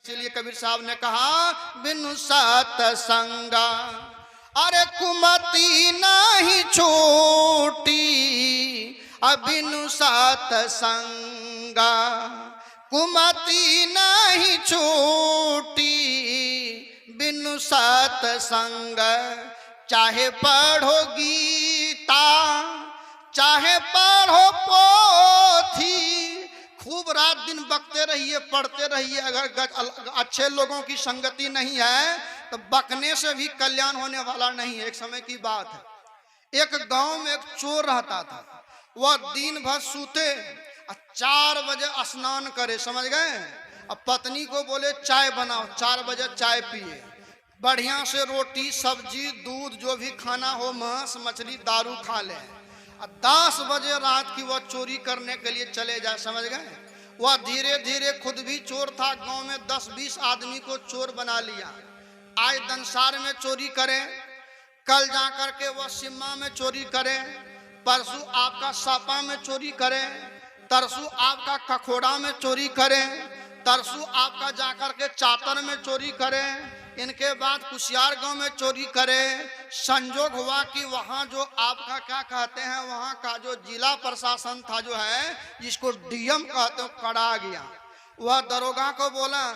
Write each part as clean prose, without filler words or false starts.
इसीलिए कबीर साहब ने कहा बिनु सत्संगा अरे कुमति नहीं छूटी, बिनु सत्संगा कुमति नहीं छूटी, बिनु सत्संग चाहे पढ़ो गीता चाहे पढ़ो पोथी, खूब रात दिन बकते रहिए पढ़ते रहिए। अगर अच्छे लोगों की संगति नहीं है तो बकने से भी कल्याण होने वाला नहीं है। एक समय की बात है, एक गांव में एक चोर रहता था। वह दिन भर सूते, 4 बजे स्नान करे, समझ गए। अब पत्नी को बोले चाय बनाओ, 4 बजे चाय पिए, बढ़िया से रोटी सब्जी दूध जो भी खाना हो, मांस मछली दारू खा ले। 10 बजे रात की वह चोरी करने के लिए चले जाए, समझ गए। वह धीरे धीरे खुद भी चोर था, गांव में 10-20 आदमी को चोर बना लिया। आज दंसार में चोरी करे, कल जा करके वह सिम्मा में चोरी करे, परसों आपका सापा में चोरी करे, तरसों आपका कखोड़ा में चोरी करे, तरसों आपका जाकर के चातर में चोरी करे, इनके बाद कुशियार गांव में चोरी करे। संजोग हुआ कि वहां जो आपका क्या कहते हैं, वहां का जो जिला प्रशासन था जो है, जिसको डीएम कहते हैं, कड़ा गया। वह दरोगा को बोला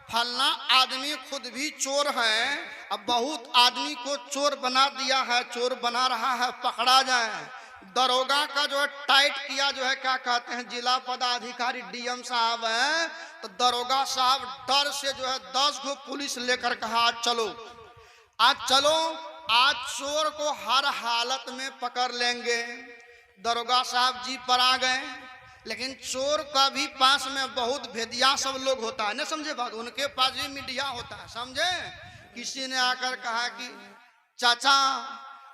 फलना आदमी खुद भी चोर है, अब बहुत आदमी को चोर बना दिया है, चोर बना रहा है, पकड़ा जाए। दरोगा का जो है टाइट किया जो है, क्या कहते हैं, जिला पदाधिकारी डीएम साहब है। तो दरोगा साहब डर से जो है 10 गो पुलिस लेकर कहा आज चलो, आज चोर को हर हालत में पकड़ लेंगे। दरोगा साहब जीप पर आ गए, लेकिन चोर का भी पास में बहुत भेदिया सब लोग होता है, न समझे बात, उनके पास भी मीडिया होता है, समझे। किसी ने आकर कहा कि चाचा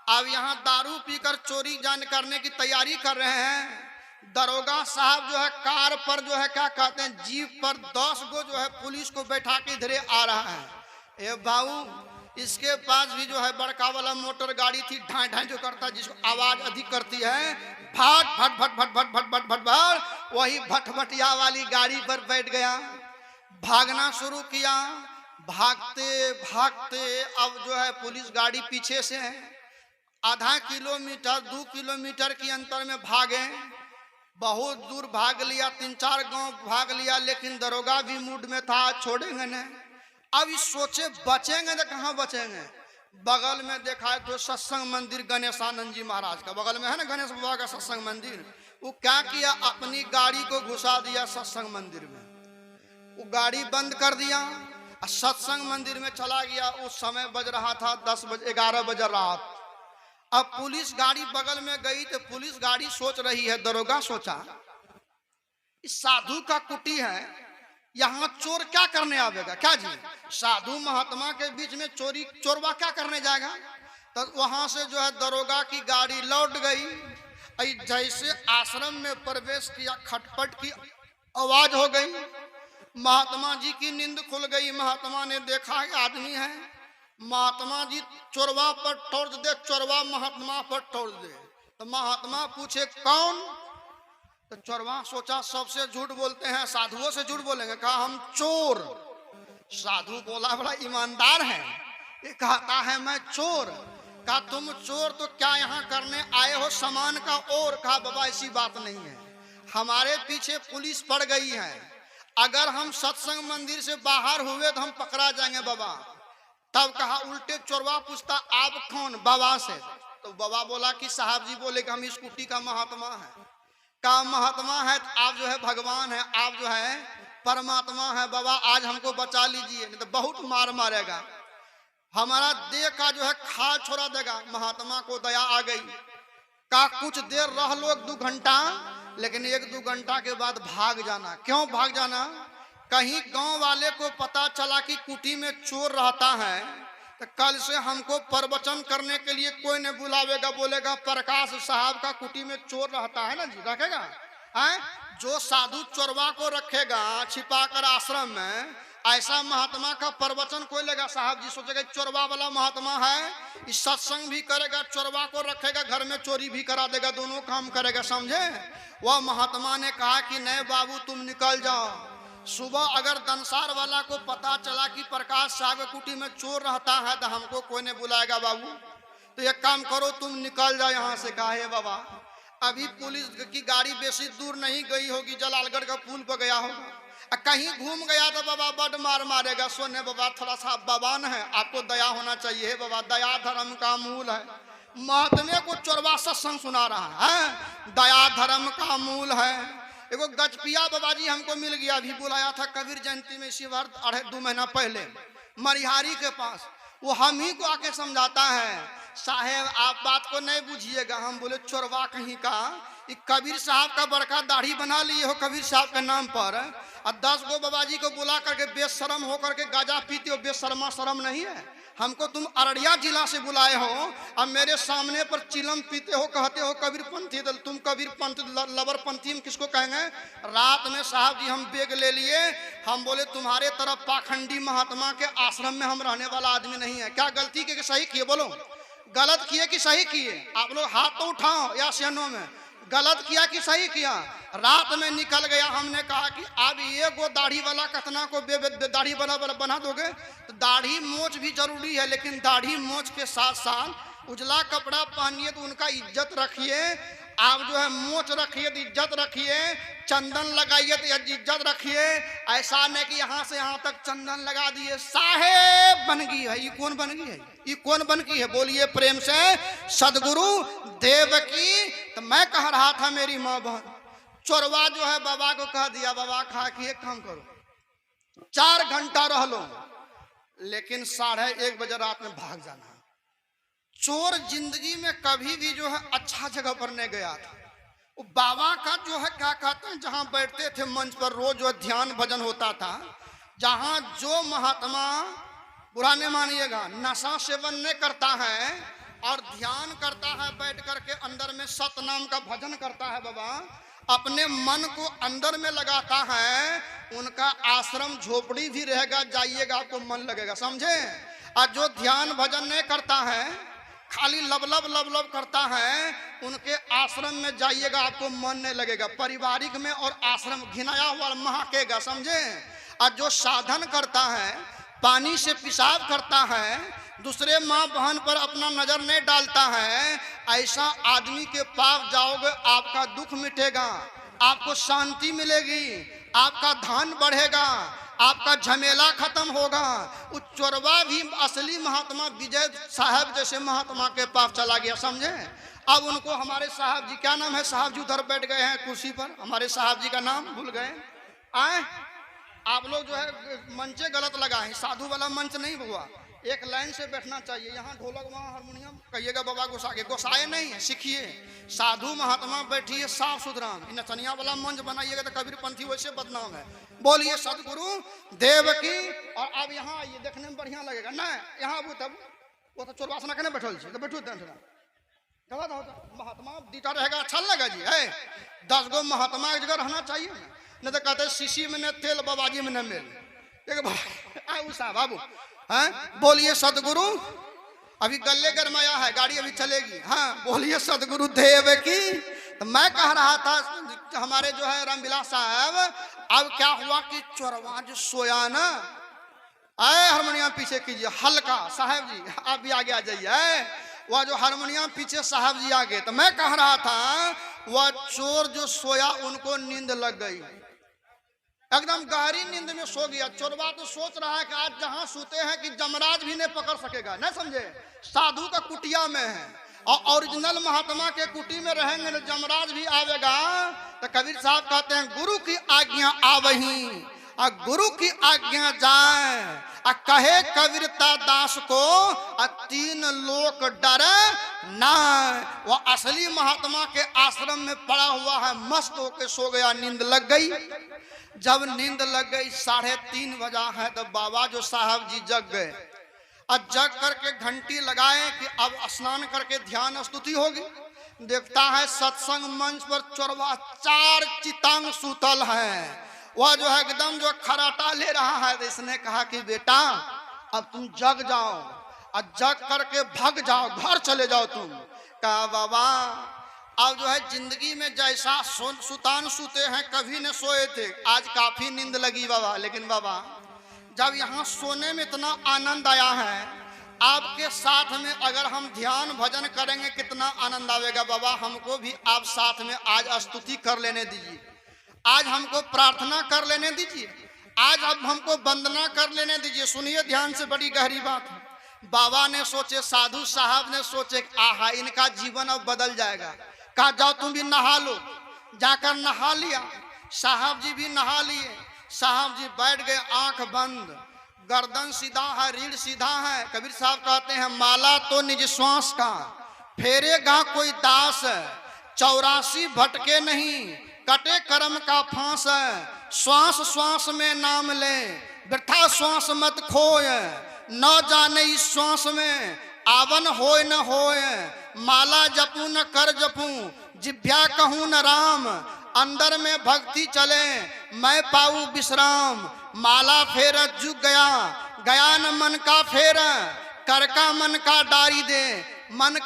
अब यहाँ दारू पीकर चोरी जान करने की तैयारी कर रहे हैं। दरोगा साहब जो है कार पर जो है क्या कहते हैं, जीप पर 10 गो जो है पुलिस को बैठा के इधर आ रहा है। ए बाबू, इसके पास भी जो है बड़का वाला मोटर गाड़ी थी, ढाई ढाई जो करता है, जिसको आवाज अधिक करती है, भट भट भट भट भट भट भट भट भट, वही भटभटिया वाली गाड़ी पर बैठ गया, भागना शुरू किया। भागते भागते अब जो है पुलिस गाड़ी पीछे से है, आधा किलोमीटर 2 किलोमीटर की अंतर में भागे, बहुत दूर भाग लिया, 3-4 गांव भाग लिया, लेकिन दरोगा भी मूड में था, छोड़ेंगे न। अब इस सोचे बचेंगे तो कहाँ बचेंगे। बगल में देखा है तो सत्संग मंदिर गणेशानंद जी महाराज का बगल में है ना, गणेश बाबा का सत्संग मंदिर। वो क्या किया, अपनी गाड़ी को घुसा दिया सत्संग मंदिर में, वो गाड़ी बंद कर दिया और सत्संग मंदिर में चला गया। उस समय बज रहा था 10 बजे 11 बजे रात। अब पुलिस गाड़ी बगल में गई तो पुलिस गाड़ी सोच रही है, दरोगा सोचा इस साधु का कुटी है, यहाँ चोर क्या करने आवेगा, क्या जी, साधु महात्मा के बीच में चोरवा क्या करने जाएगा। तो वहां से जो है दरोगा की गाड़ी लौट गई। जैसे आश्रम में प्रवेश किया, खटपट की आवाज हो गई, महात्मा जी की नींद खुल गई। महात्मा ने देखा आदमी है, महात्मा जी चोरवा पर टॉर्च दे, चोरवा महात्मा पर टॉर्च दे। तो महात्मा पूछे कौन, तो चोरवा सोचा सबसे झूठ बोलते हैं, साधुओं से झूठ बोलेंगे, कहा हम चोर। साधु बोला बड़ा ईमानदार है, ये कहता है मैं चोर। कहा तुम चोर तो क्या यहाँ करने आए हो सामान का और। कहा बाबा ऐसी बात नहीं है, हमारे पीछे पुलिस पड़ गई है, अगर हम सत्संग मंदिर से बाहर हुए तो हम पकड़ा जाएंगे बाबा। तब कहा उल्टे चोरवा पूछता आप कौन, बाबा से। तो बाबा बोला कि साहब जी बोले कि हम इस कुटी का महात्मा है। का महात्मा है तो आप जो है भगवान है, आप जो है परमात्मा है, बाबा आज हमको बचा लीजिए, नहीं तो बहुत मार मारेगा, हमारा देह का जो है खा छोड़ा देगा। महात्मा को दया आ गई, का कुछ देर रह लो 1-2 घंटा, लेकिन 1-2 घंटा के बाद भाग जाना। क्यों भाग जाना, कहीं गांव वाले को पता चला कि कुटी में चोर रहता है तो कल से हमको प्रवचन करने के लिए कोई नहीं बुलावेगा, बोलेगा प्रकाश साहब का कुटी में चोर रहता है ना जी, रखेगा है। जो साधु चोरवा को रखेगा छिपा कर आश्रम में, ऐसा महात्मा का प्रवचन कोई लेगा। साहब जी सोचेगा चोरवा वाला महात्मा है, इस सत्संग भी करेगा, चोरवा को रखेगा, घर में चोरी भी करा देगा, दोनों काम करेगा, समझे। वह महात्मा ने कहा कि नहीं बाबू तुम निकल जाओ। सुबह अगर दंसार वाला को पता चला कि प्रकाश सागर कुटी में चोर रहता है तो हमको कोई नहीं बुलाएगा बाबू, तो एक काम करो तुम निकल जाओ यहाँ से। कहा है बाबा अभी पुलिस की गाड़ी बेसी दूर नहीं गई होगी, जलालगढ़ का पुल पर गया होगा, कहीं घूम गया तो बाबा बड़ मार मारेगा। सोने बाबा थोड़ा सा बवान है, आपको दया होना चाहिए बाबा, दया धर्म का मूल है। महात्मे को चोरवा सत्संग सुना रहा है, दया धर्म का मूल है। एगो गजपिया बाबा जी हमको मिल गया, अभी बुलाया था कबीर जयंती में इसी बार 2.5 महीना पहले मरिहारी के पास। वो हम ही को आके समझाता है, साहेब आप बात को नहीं बुझिएगा। हम बोले चोरवा कहीं का, कबीर साहब का बड़का दाढ़ी बना लिए हो कबीर साहब के नाम पर, और 10 गो बाबा जी को बुला करके बेशरम होकर के गाजा पीते हो, बेशर्मा शर्म नहीं है? हमको तुम अररिया जिला से बुलाए हो, अब मेरे सामने पर चिलम पीते हो, कहते हो कबीर पंथी। तुम कबीर पंथ लवर पंथी हम किसको कहेंगे? रात में साहब जी हम बेग ले लिए, हम बोले तुम्हारे तरफ पाखंडी महात्मा के आश्रम में हम रहने वाला आदमी नहीं है। क्या गलती किए कि सही किए? बोलो गलत किए कि सही किए? आप लोग हाथ तो उठाओ या सेनों में, गलत किया कि सही किया? रात में निकल गया। हमने कहा कि अब ये गो दाढ़ी वाला कतना को दाढ़ी वाला बना दोगे? तो दाढ़ी मोछ भी जरूरी है, लेकिन दाढ़ी मोछ के साथ साथ उजला कपड़ा पहनिए तो उनका इज्जत रखिए। आप जो है मोछ रखिए तो इज्जत रखिए, चंदन लगाइए तो इज्जत रखिए। ऐसा नहीं कि यहाँ से यहाँ तक चंदन लगा दिए साहेब बन गई है। ये कौन बन गई है? ये कौन बन गई है? बोलिए प्रेम से सदगुरु देव की। तो मैं कह रहा था मेरी माँ बहन, चोरवा जो है बाबा को कह दिया, बाबा कहा कि एक काम करो 4 घंटा रह लो, लेकिन 1:30 बजे रात में भाग जाना। चोर जिंदगी में कभी भी जो है अच्छा जगह पर नहीं गया था। वो बाबा का जो है क्या कहते हैं, जहां बैठते थे मंच पर रोज जो ध्यान भजन होता था, जहां जो महात्मा बुरा नहीं मानिएगा नशा सेवन नहीं करता है और ध्यान करता है, बैठ करके अंदर में सतनाम का भजन करता है, बाबा अपने मन को अंदर में लगाता है, उनका आश्रम झोपड़ी भी रहेगा, जाइएगा आपको मन लगेगा, समझे? और जो ध्यान भजन नहीं करता है, खाली लब करता है, उनके आश्रम में जाइएगा आपको मन नहीं लगेगा। पारिवारिक में और आश्रम घिनाया हुआ महकेगा, समझे? और जो साधन करता है, पानी से पेशाब करता है, दूसरे माँ बहन पर अपना नजर नहीं डालता है, ऐसा आदमी के पास जाओगे आपका दुख मिटेगा, आपको शांति मिलेगी, आपका धन बढ़ेगा, आपका झमेला खत्म होगा। उस चोरवा भी असली महात्मा विजय साहब जैसे महात्मा के पास चला गया, समझे? अब उनको हमारे साहब जी, क्या नाम है साहब जी, उधर बैठ गए हैं कुर्सी पर, हमारे साहब जी का नाम भूल गए। आए आप लोग जो है मंचे गलत लगाए, साधु वाला मंच नहीं हुआ, एक लाइन से बैठना चाहिए। यहाँ ढोलक, वहाँ हारमोनियम, कहिएगा बाबा गोसाए, गोसाए नहीं है, सीखिए। साधु महात्मा बैठिए साफ सुथरा, नचनिया वाला मंच बनाइएगा तो कबीर पंथी वैसे बदनाम है। बोलिए सदगुरु देव की। और अब यहाँ आइए, देखने में बढ़िया लगेगा ना। यहाँ तब वो तो चोरवासना के बैठल तो बैठू महात्मा दीटा रहेगा, अच्छा लगेगा जी है। 10 गो महात्मा एक जगह रहना चाहिए, नहीं तो कहते शीशी में न तेल बाबाजी में न मेल। बाबू हैं, बोलिए सदगुरु। अभी गले गरमाया है, गाड़ी अभी चलेगी। हाँ बोलिए सदगुरु देव की। तो मैं कह रहा था हमारे जो है रामविलास साहब, अब क्या हुआ कि चोरवा जो सोया ना, आए हारमोनियम पीछे कीजिए हल्का, साहब जी आप भी आगे आ जाइए। वह जो हारमोनियम पीछे साहब जी आगे, तो मैं कह रहा था वह चोर जो सोया उनको नींद लग गई, एकदम गहरी नींद में सो गया। चोरवा तो सोच रहा है कि आज जहां सोते हैं कि जमराज भी नहीं पकड़ सकेगा, नहीं समझे? साधु का कुटिया में है और ओरिजिनल महात्मा के कुटी में रहेंगे तो जमराज भी आवेगा। तो कबीर साहब कहते हैं गुरु की आज्ञा आवही और गुरु की आज्ञा जाए, और कहे कबीरता दास को 3 लोक डरे ना। वो असली महात्मा के आश्रम में पड़ा हुआ है, मस्त होके सो गया, नींद लग गई। जब नींद लग गई 3:30 बजा है, तो बाबा जो साहब जी जग गए और जग करके घंटी लगाए कि अब स्नान करके ध्यान स्तुति होगी। देखता है सत्संग मंच पर चोरवा 4 चितांग सूतल है, वह जो है एकदम जो खराटा ले रहा है। तो इसने कहा कि बेटा अब तुम जग जाओ और जग करके भाग जाओ, घर चले जाओ तुम। कहा बाबा अब जो है जिंदगी में जैसा सुतान सूते हैं कभी न सोए थे, आज काफी नींद लगी बाबा। लेकिन बाबा जब यहाँ सोने में इतना आनंद आया है, आपके साथ में अगर हम ध्यान भजन करेंगे कितना आनंद आएगा बाबा। हमको भी आप साथ में आज स्तुति कर लेने दीजिए, आज हमको प्रार्थना कर लेने दीजिए, आज अब हमको वंदना कर लेने दीजिए। सुनिए ध्यान से, बड़ी गहरी बात है। बाबा ने सोचे, साधु साहब ने सोचे, आहा इनका जीवन अब बदल जाएगा। कहा जाओ तुम भी नहा लो। जाकर नहा लिया, साहब जी भी नहा लिए। साहब जी बैठ गए, आंख बंद, गर्दन सीधा है, रीढ़ सीधा है। कबीर साहब कहते हैं, माला तो निज श्वास का फेरेगा कोई दास, 84 भटके नहीं कटे कर्म का फांस। श्वास श्वास में नाम ले वृथा श्वास मत खोय, न जाने इस श्वास में आवन होय न होय। माला जपू न कर जपू जिभ्या कहूँ न राम, अंदर में भक्ति चले मैं पाऊँ विश्राम। माला फेर जुग गया गया न मन का फेर, कर का मन का डारी दे मन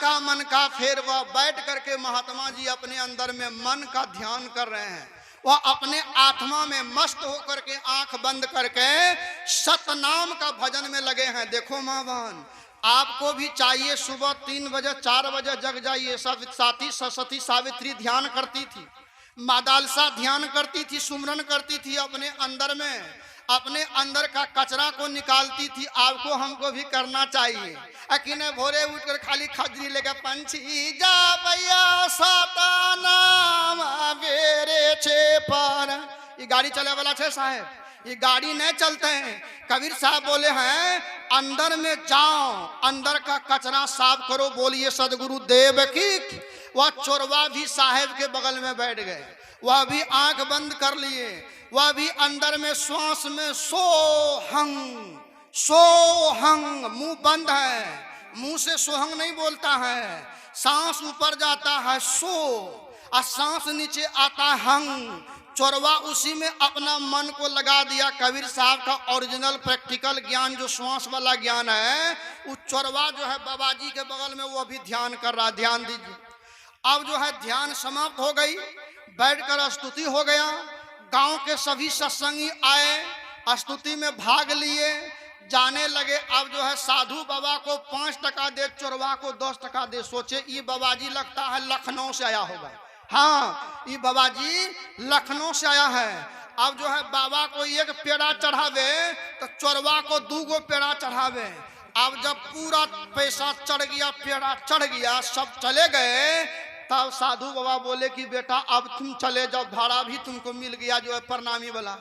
का फेर। वह बैठ करके महात्मा जी अपने अंदर में मन का ध्यान कर रहे हैं। वह अपने आत्मा में मस्त होकर के आंख बंद करके सतनाम का भजन में लगे हैं। देखो माँ बहन, आपको भी चाहिए सुबह 3 बजे 4 बजे जग जाइए। सब साथी सरस्वती सावित्री ध्यान करती थी, मादालसा ध्यान करती थी, सुमरन करती थी, अपने अंदर में अपने अंदर का कचरा को निकालती थी। आपको हमको भी करना चाहिए। अकिने भोरे उठकर खाली खजरी लेकर पंछी जा भैया साता नाम बेरे छे पर, ये गाड़ी चले वाला छे साहब, ये गाड़ी नहीं चलते हैं। कबीर साहब बोले हैं अंदर में जाओ, अंदर का कचरा साफ करो। बोलिए सदगुरु देव की। वह चोरवा भी साहेब के बगल में बैठ गए, वह भी आंख बंद कर लिए, वह भी अंदर में श्वास में सोहंग सोहंग, मुंह बंद है, मुंह से सोहंग नहीं बोलता है। सांस ऊपर जाता है सो और सांस नीचे आता है हंग। चोरवा उसी में अपना मन को लगा दिया। कबीर साहब का ओरिजिनल प्रैक्टिकल ज्ञान जो श्वास वाला ज्ञान है, उस चोरवा जो है बाबा जी के बगल में वो भी ध्यान कर रहा। ध्यान दीजिए। अब जो है ध्यान समाप्त हो गई, बैठकर स्तुति हो गया। गांव के सभी सत्संगी आए, स्तुति में भाग लिए, जाने लगे। अब जो है साधु बाबा को 5 टका दे, चोरवा को 10 टका दे। सोचे ये बाबा जी लगता है लखनऊ से आया होगा। हाँ, ये बाबा जी लखनऊ से आया है। अब जो है बाबा को 1 पेड़ा चढ़ावे तो चोरवा को 2 पेड़ा चढ़ावे। अब जब पूरा पैसा चढ़ गया, पेड़ा चढ़ गया, सब चले गए, तब साधु बाबा बोले कि बेटा अब तुम चले जाओ, भाड़ा भी तुमको मिल गया जो है प्रणामी वाला।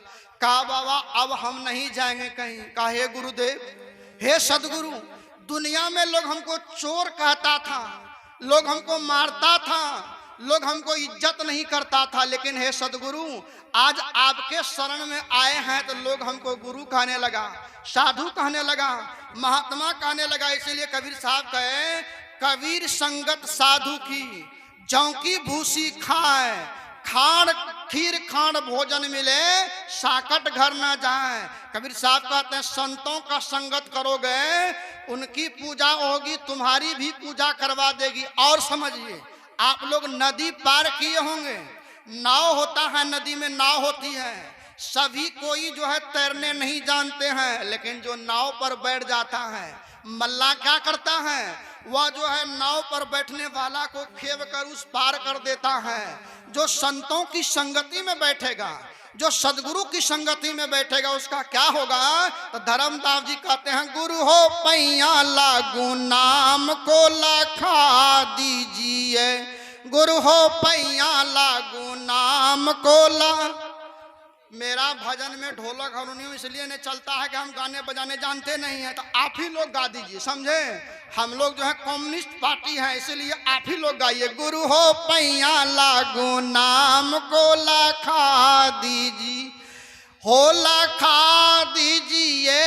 कहा बाबा अब हम नहीं जाएंगे कहीं। कहा हे गुरुदेव, हे सदगुरु, दुनिया में लोग हमको चोर कहता था, लोग हमको मारता था, लोग हमको इज्जत नहीं करता था, लेकिन हे सदगुरु आज आपके शरण में आए हैं तो लोग हमको गुरु कहने लगा, साधु कहने लगा, महात्मा कहने लगा। इसीलिए कबीर साहब कहे कबीर संगत साधु की जौ की भूसी खाए, खाड़ खीर खाड़ भोजन मिले, साकट घर न जाए। कबीर साहब कहते हैं संतों का संगत करोगे, उनकी पूजा होगी, तुम्हारी भी पूजा करवा देगी। और समझिए, आप लोग नदी पार किए होंगे, नाव होता है, नदी में नाव होती है। सभी कोई जो है तैरने नहीं जानते हैं, लेकिन जो नाव पर बैठ जाता है, मल्ला क्या करता है, वह जो है नाव पर बैठने वाला को खेव कर उस पार कर देता है। जो संतों की संगति में बैठेगा, जो सदगुरु की संगति में बैठेगा, उसका क्या होगा। तो धर्मदास जी कहते हैं गुरु हो पैया लागू नाम को लखा दीजिए, गुरु हो पैया लागू नाम को ला। मेरा भजन में ढोलक हारमोनियम इसलिए नहीं चलता है कि हम गाने बजाने जानते नहीं हैं, तो आप ही लोग गा दीजिए, समझे। हम लोग जो है कम्युनिस्ट पार्टी है, इसलिए आप ही लोग गाइए। गुरु हो पैया लागू नाम को लखा दीजिए, हो लखा दीजिए